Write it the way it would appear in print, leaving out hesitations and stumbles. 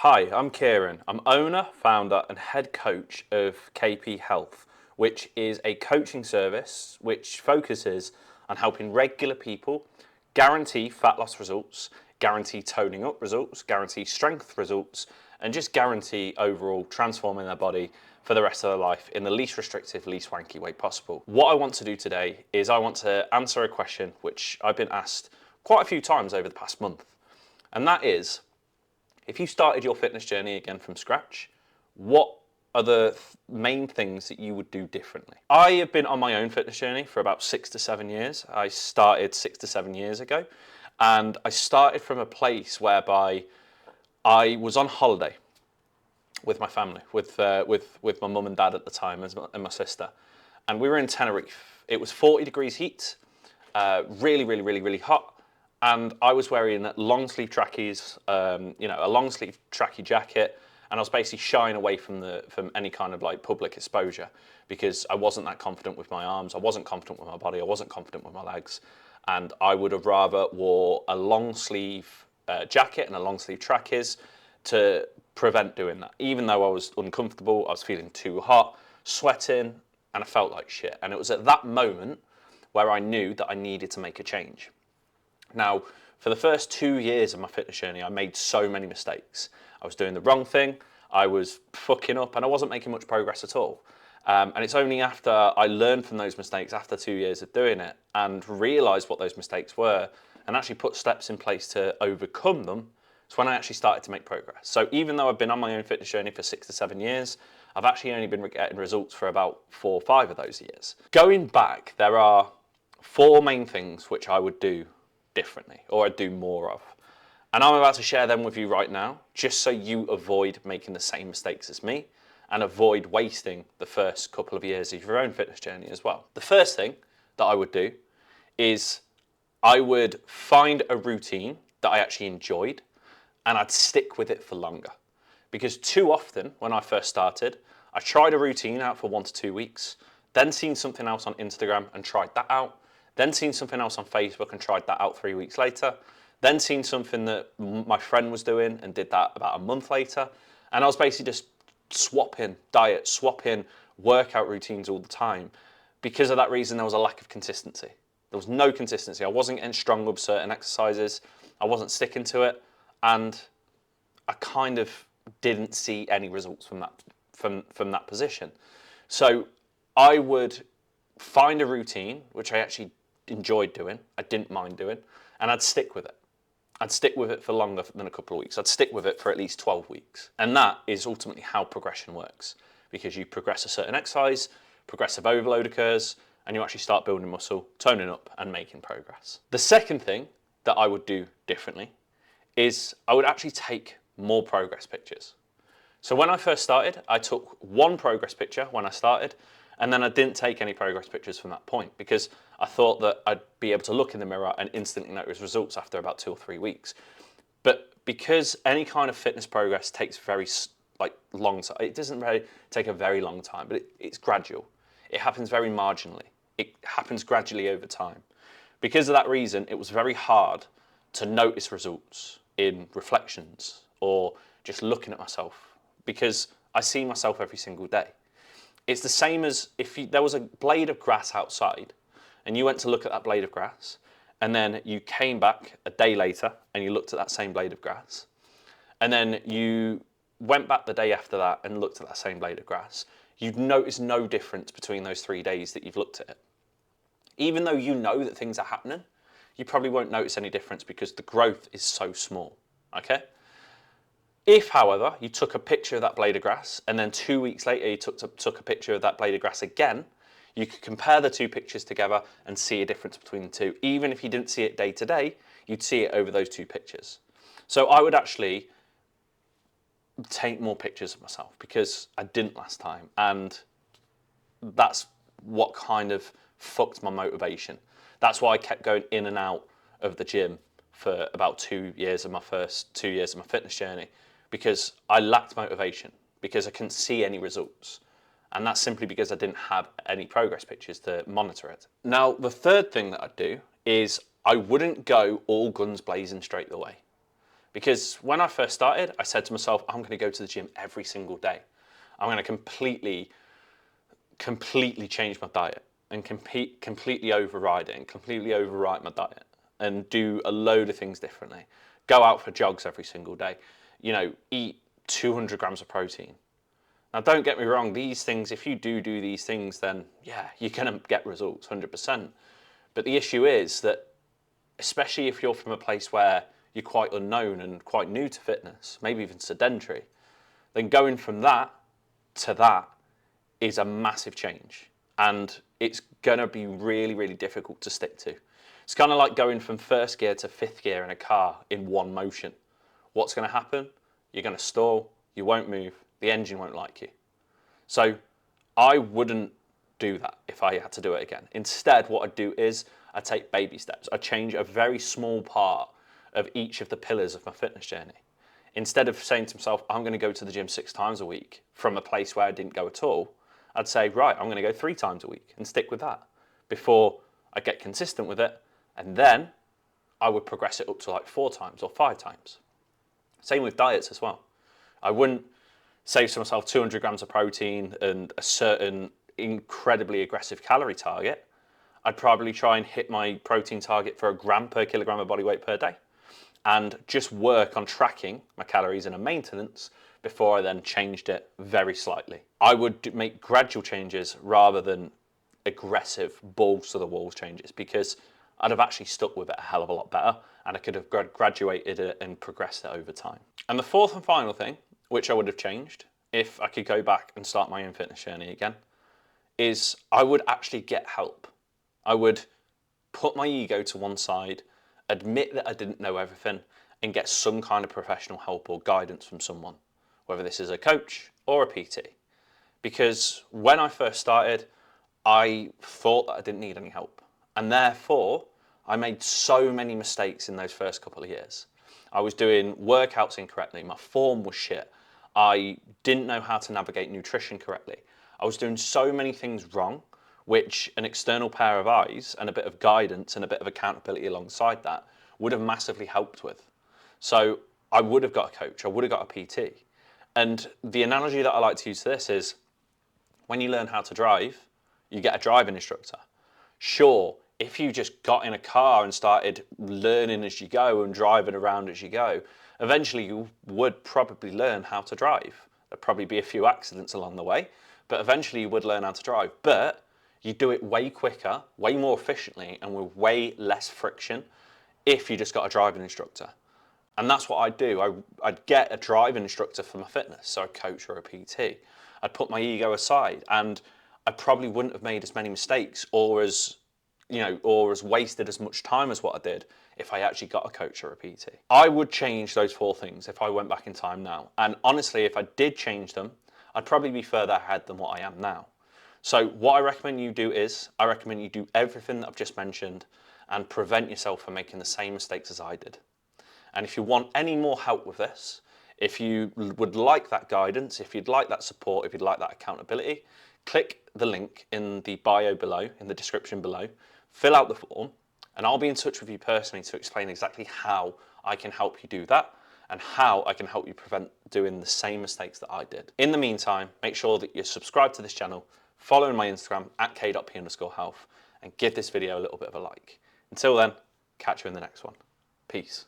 Hi, I'm Kieran. I'm owner, founder, and head coach of KP Health, which is a coaching service which focuses on helping regular people guarantee fat loss results, guarantee toning up results, guarantee strength results, and just guarantee overall transforming their body for the rest of their life in the least restrictive, least wanky way possible. What I want to do today is I want to answer a question which I've been asked quite a few times over the past month, and that is, if you started your fitness journey again from scratch, what are the main things that you would do differently? I have been on my own fitness journey for about 6 to 7 years. I started 6 to 7 years ago, and I started from a place whereby I was on holiday with my family, with my mum and dad at the time, and my sister, and we were in Tenerife. It was 40 degrees heat, really, really, really, really hot. And I was wearing long sleeve trackies, a long sleeve tracky jacket, and I was basically shying away from any kind of like public exposure because I wasn't that confident with my arms, I wasn't confident with my body, I wasn't confident with my legs, and I would have rather wore a long sleeve jacket and a long sleeve trackies to prevent doing that. Even though I was uncomfortable, I was feeling too hot, sweating, and I felt like shit. And it was at that moment where I knew that I needed to make a change. Now, for the first 2 years of my fitness journey, I made so many mistakes. I was doing the wrong thing, I was fucking up, and I wasn't making much progress at all. And it's only after I learned from those mistakes after 2 years of doing it and realised what those mistakes were and actually put steps in place to overcome them, it's when I actually started to make progress. So even though I've been on my own fitness journey for 6 to 7 years, I've actually only been getting results for about 4 or 5 of those years. Going back, there are 4 main things which I would do differently, or I'd do more of. And I'm about to share them with you right now, just so you avoid making the same mistakes as me and avoid wasting the first couple of years of your own fitness journey as well. The first thing that I would do is I would find a routine that I actually enjoyed and I'd stick with it for longer. Because too often when I first started, I tried a routine out for 1 to 2 weeks, then seen something else on Instagram and tried that out, then seen something else on Facebook and tried that out 3 weeks later, then seen something that my friend was doing and did that about a month later. And I was basically just swapping diets, swapping workout routines all the time. Because of that reason, there was a lack of consistency. There was no consistency. I wasn't getting strong with certain exercises. I wasn't sticking to it. And I kind of didn't see any results from that position. So I would find a routine, which I actually enjoyed doing, I didn't mind doing, and I'd stick with it. I'd stick with it for longer than a couple of weeks. I'd stick with it for at least 12 weeks. And that is ultimately how progression works, because you progress a certain exercise, progressive overload occurs, and you actually start building muscle, toning up, and making progress. The second thing that I would do differently is I would actually take more progress pictures. So when I first started, I took one progress picture when I started, and then I didn't take any progress pictures from that point because I thought that I'd be able to look in the mirror and instantly notice results after about 2 or 3 weeks. But because any kind of fitness progress takes very long time, it doesn't really take a very long time, but it's gradual. It happens very marginally. It happens gradually over time. Because of that reason, it was very hard to notice results in reflections or just looking at myself, because I see myself every single day. It's the same as if there was a blade of grass outside and you went to look at that blade of grass and then you came back a day later and you looked at that same blade of grass, and then you went back the day after that and looked at that same blade of grass, you'd notice no difference between those 3 days that you've looked at it. Even though you know that things are happening, you probably won't notice any difference because the growth is so small, okay? If, however, you took a picture of that blade of grass and then 2 weeks later you took a picture of that blade of grass again, you could compare the two pictures together and see a difference between the two. Even if you didn't see it day to day, you'd see it over those two pictures. So I would actually take more pictures of myself because I didn't last time, and that's what kind of fucked my motivation. That's why I kept going in and out of the gym for about 2 years of my first 2 years of my fitness journey, because I lacked motivation, because I couldn't see any results. And that's simply because I didn't have any progress pictures to monitor it. Now, the third thing that I'd do is I wouldn't go all guns blazing straight away. Because when I first started, I said to myself, I'm going to go to the gym every single day. I'm going to completely change my diet and completely override it and completely overwrite my diet and do a load of things differently. Go out for jogs every single day. You know, eat 200 grams of protein. Now, don't get me wrong, these things, if you do these things, then yeah, you're going to get results 100%. But the issue is that, especially if you're from a place where you're quite unknown and quite new to fitness, maybe even sedentary, then going from that to that is a massive change. And it's going to be really, really difficult to stick to. It's kind of like going from first gear to fifth gear in a car in one motion. What's going to happen? You're going to stall, you won't move, the engine won't like you. So I wouldn't do that if I had to do it again. Instead, what I'd do is I'd take baby steps. I'd change a very small part of each of the pillars of my fitness journey. Instead of saying to myself, I'm going to go to the gym 6 times a week from a place where I didn't go at all, I'd say, right, I'm going to go 3 times a week and stick with that before I get consistent with it. And then I would progress it up to like 4 times or 5 times. Same with diets as well. I wouldn't say to myself 200 grams of protein and a certain incredibly aggressive calorie target. I'd probably try and hit my protein target for 1 gram per kilogram of body weight per day and just work on tracking my calories in a maintenance before I then changed it very slightly. I would make gradual changes rather than aggressive balls to the walls changes, because I'd have actually stuck with it a hell of a lot better and I could have graduated it and progressed it over time. And the fourth and final thing, which I would have changed if I could go back and start my own fitness journey again, is I would actually get help. I would put my ego to one side, admit that I didn't know everything, and get some kind of professional help or guidance from someone, whether this is a coach or a PT. Because when I first started, I thought that I didn't need any help. And therefore, I made so many mistakes in those first couple of years. I was doing workouts incorrectly, my form was shit, I didn't know how to navigate nutrition correctly. I was doing so many things wrong, which an external pair of eyes and a bit of guidance and a bit of accountability alongside that would have massively helped with. So I would have got a coach, I would have got a PT. And the analogy that I like to use to this is, when you learn how to drive, you get a driving instructor. Sure, if you just got in a car and started learning as you go and driving around as you go, eventually you would probably learn how to drive. There'd probably be a few accidents along the way, but eventually you would learn how to drive. But you do it way quicker, way more efficiently, and with way less friction if you just got a driving instructor. And that's what I'd do. I'd get a driving instructor for my fitness, so a coach or a PT. I'd put my ego aside, and I probably wouldn't have made as many mistakes or as wasted as much time as what I did if I actually got a coach or a PT. I would change those 4 things if I went back in time now. And honestly, if I did change them, I'd probably be further ahead than what I am now. So what I recommend you do is, I recommend you do everything that I've just mentioned and prevent yourself from making the same mistakes as I did. And if you want any more help with this, if you would like that guidance, if you'd like that support, if you'd like that accountability, click the link in the bio below, in the description below, fill out the form, and I'll be in touch with you personally to explain exactly how I can help you do that and how I can help you prevent doing the same mistakes that I did. In the meantime, make sure that you're subscribed to this channel, following my Instagram at k.p_health, and give this video a little bit of a like. Until then, catch you in the next one. Peace.